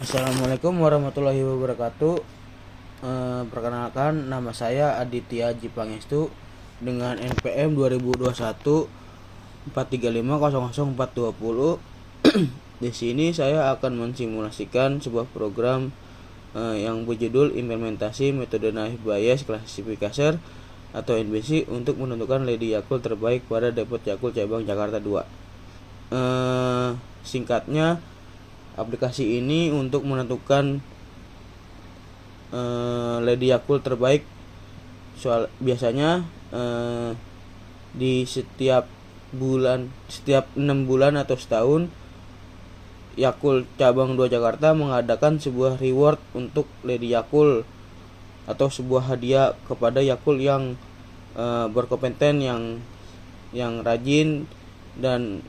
Assalamualaikum warahmatullahi wabarakatuh. Perkenalkan, nama saya Aditya Jipangestu dengan NPM 2021 435000420. Di sini saya akan mensimulasikan sebuah program yang berjudul implementasi metode Naif Bayes Classifier atau NBC untuk menentukan Lady Yakult terbaik pada Depot Yakult cabang Jakarta 2. Singkatnya, aplikasi ini untuk menentukan Lady Yakult terbaik. Biasanya di setiap 6 bulan atau setahun, Yakult cabang 2 Jakarta mengadakan sebuah reward untuk Lady Yakult atau sebuah hadiah kepada Yakult yang berkompeten, yang rajin dan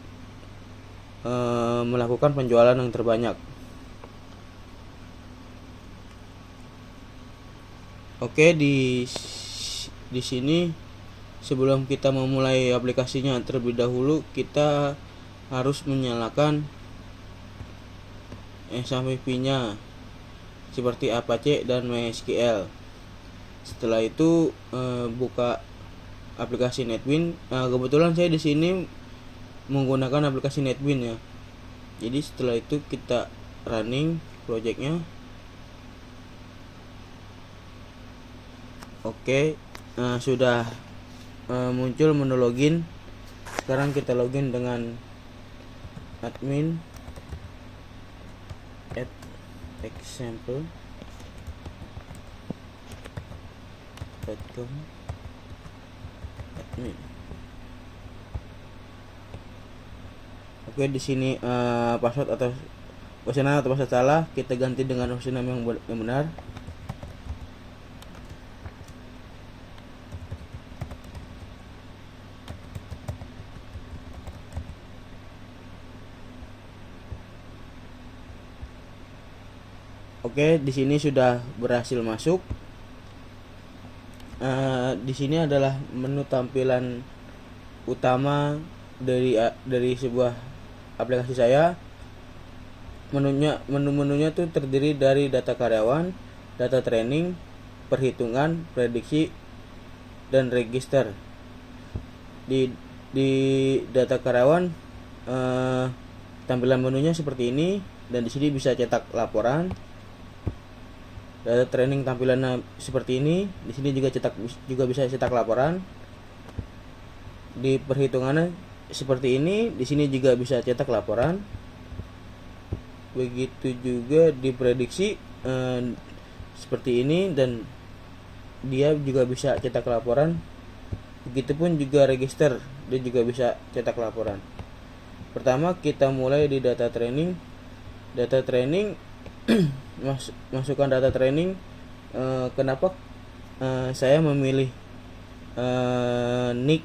melakukan penjualan yang terbanyak. Oke, di sini sebelum kita memulai aplikasinya, terlebih dahulu kita harus menyalakan SAMP-nya seperti Apache dan MySQL. Setelah itu buka aplikasi NetBeans. Kebetulan saya di sini menggunakan aplikasi NetBeans ya. Jadi setelah itu kita running projectnya. Oke, sudah muncul menu login. Sekarang kita login dengan admin example.com admin. Oke, di sini password atau username atau password salah, kita ganti dengan username yang benar. Oke, di sini sudah berhasil masuk. Di sini adalah menu tampilan utama dari sebuah aplikasi saya. Menu-menunya tuh terdiri dari data karyawan, data training, perhitungan, prediksi, dan register. Di data karyawan tampilan menunya seperti ini, dan di sini bisa cetak laporan. Data training tampilannya seperti ini, di sini juga bisa cetak laporan. Di perhitungannya seperti ini, di sini juga bisa cetak laporan. Begitu juga di prediksi seperti ini, dan dia juga bisa cetak laporan. Begitupun juga register, dia juga bisa cetak laporan. Pertama kita mulai di data training. Masukkan data training. Kenapa saya memilih nick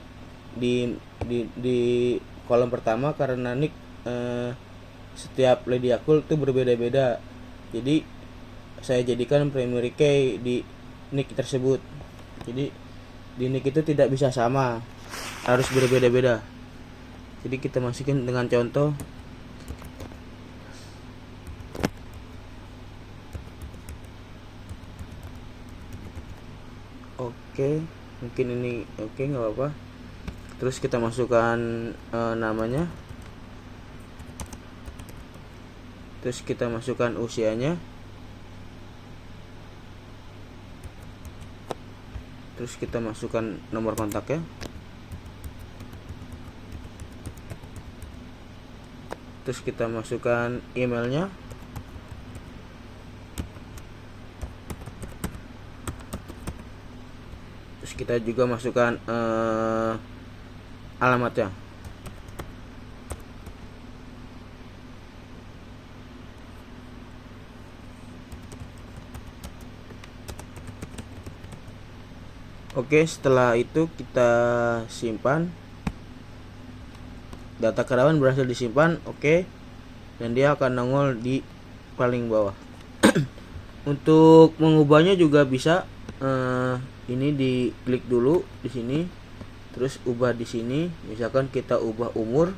di kolom pertama? Karena nick setiap Lady Yakult itu berbeda-beda. Jadi saya jadikan primary key di nick tersebut. Jadi di nick itu tidak bisa sama, harus berbeda-beda. Jadi kita masukin dengan contoh. Oke, mungkin ini oke, nggak apa-apa. Terus kita masukkan namanya. Terus kita masukkan usianya. Terus kita masukkan nomor kontaknya. Terus kita masukkan emailnya. Terus kita juga masukkan alamatnya. Oke, setelah itu kita simpan. Data karyawan berhasil disimpan. Oke, dan dia akan nongol di paling bawah. Untuk mengubahnya juga bisa. Ini diklik dulu di sini, terus ubah di sini. Misalkan kita ubah umur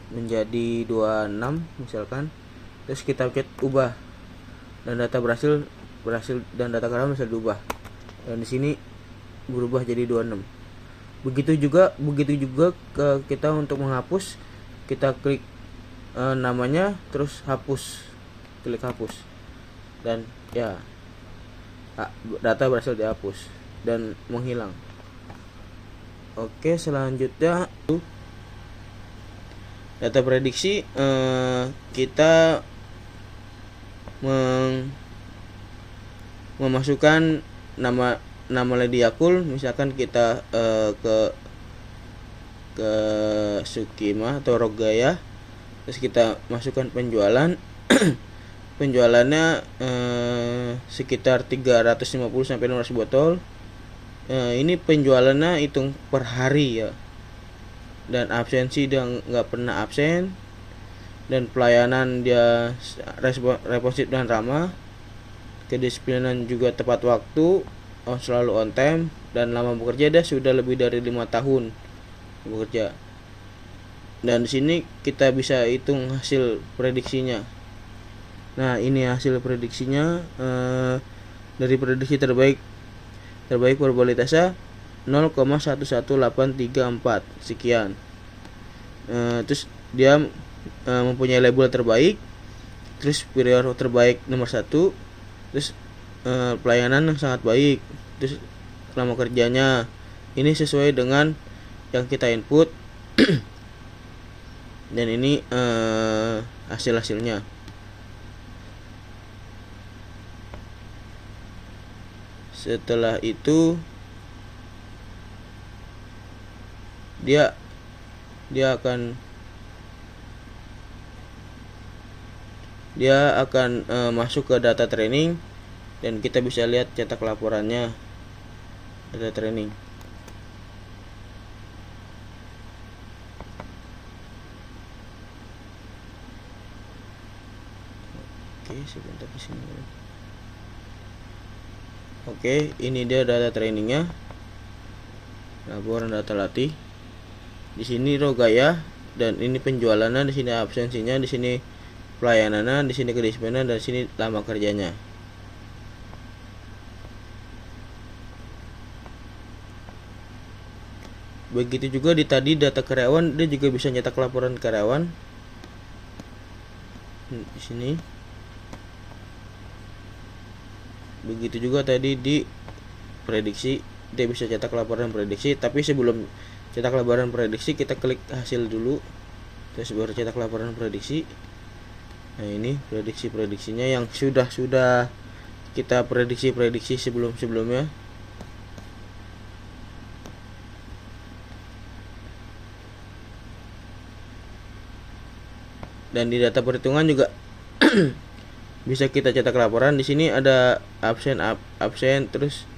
menjadi 26 misalkan. terus kita pencet ubah, dan data berhasil dan data karyawan bisa diubah, dan di sini berubah jadi 26. Begitu juga kita untuk menghapus, kita klik namanya terus hapus, klik hapus, dan ya data berhasil dihapus dan menghilang. Oke, selanjutnya data prediksi. Kita memasukkan nama Lady Yakult. Misalkan kita ke Sukima atau Rogaya, terus kita masukkan penjualan. Penjualannya sekitar 350 sampai 500 botol. Ini penjualannya hitung per hari ya, dan absensi dia nggak pernah absen, dan pelayanan dia responsif dan ramah, kedisiplinan juga tepat waktu, selalu on time, dan lama bekerja dia sudah lebih dari 5 tahun bekerja. Dan di sini kita bisa hitung hasil prediksinya. Nah, ini hasil prediksinya. Dari prediksi terbaik probabilitasnya 0,11834 sekian. Terus dia mempunyai label terbaik, terus superior terbaik nomor 1, terus pelayanan yang sangat baik, terus lama kerjanya ini sesuai dengan yang kita input. Dan ini hasilnya. Setelah itu dia akan masuk ke data training, dan kita bisa lihat cetak laporannya, data training. Oke, sebentar di sini. Oke, ini dia data trainingnya, laporan data latih. Di sini Rogaya, dan ini penjualannya, di sini absensinya, di sini pelayanannya, di sini kedisiplinan, dan di sini lama kerjanya. Begitu juga di tadi data karyawan, dia juga bisa nyetak laporan karyawan. Di sini. Begitu juga tadi di prediksi, dia bisa cetak laporan prediksi, tapi sebelum cetak laporan prediksi kita klik hasil dulu, terus baru cetak laporan prediksi. Nah, ini prediksinya yang sudah kita prediksi sebelumnya. Dan di data perhitungan juga bisa kita cetak laporan. Di sini ada absen, terus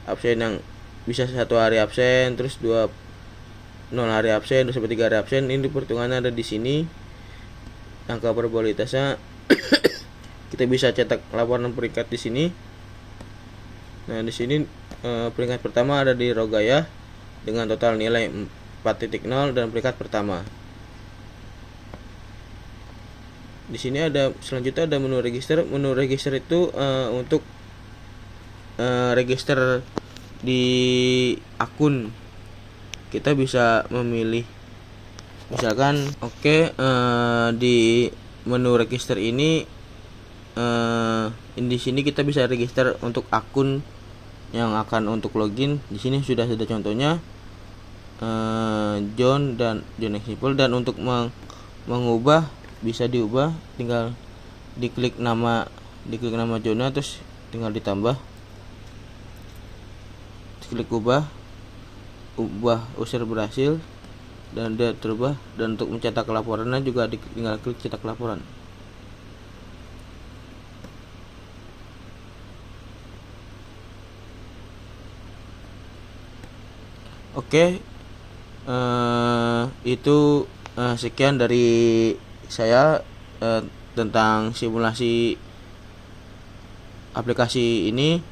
absen yang bisa 1 hari absen, terus 0 hari absen, terus sampai 3 hari absen. Ini perhitungannya ada di sini. Angka probabilitasnya kita bisa cetak laporan peringkat di sini. Nah, di sini peringkat pertama ada di Rogaya dengan total nilai 4.0 dan peringkat pertama. Di sini ada selanjutnya ada menu register. Menu register itu untuk register di akun. Kita bisa memilih, misalkan di menu register ini di sini kita bisa register untuk akun yang akan untuk login. Di sini sudah ada contohnya, John Example, dan untuk mengubah bisa diubah, tinggal diklik nama John, terus tinggal ditambah, klik ubah user berhasil, dan dia terubah. Dan untuk mencetak laporannya juga tinggal klik cetak laporan. Oke, itu sekian dari saya tentang simulasi aplikasi ini.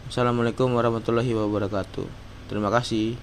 Assalamualaikum warahmatullahi wabarakatuh. Terima kasih.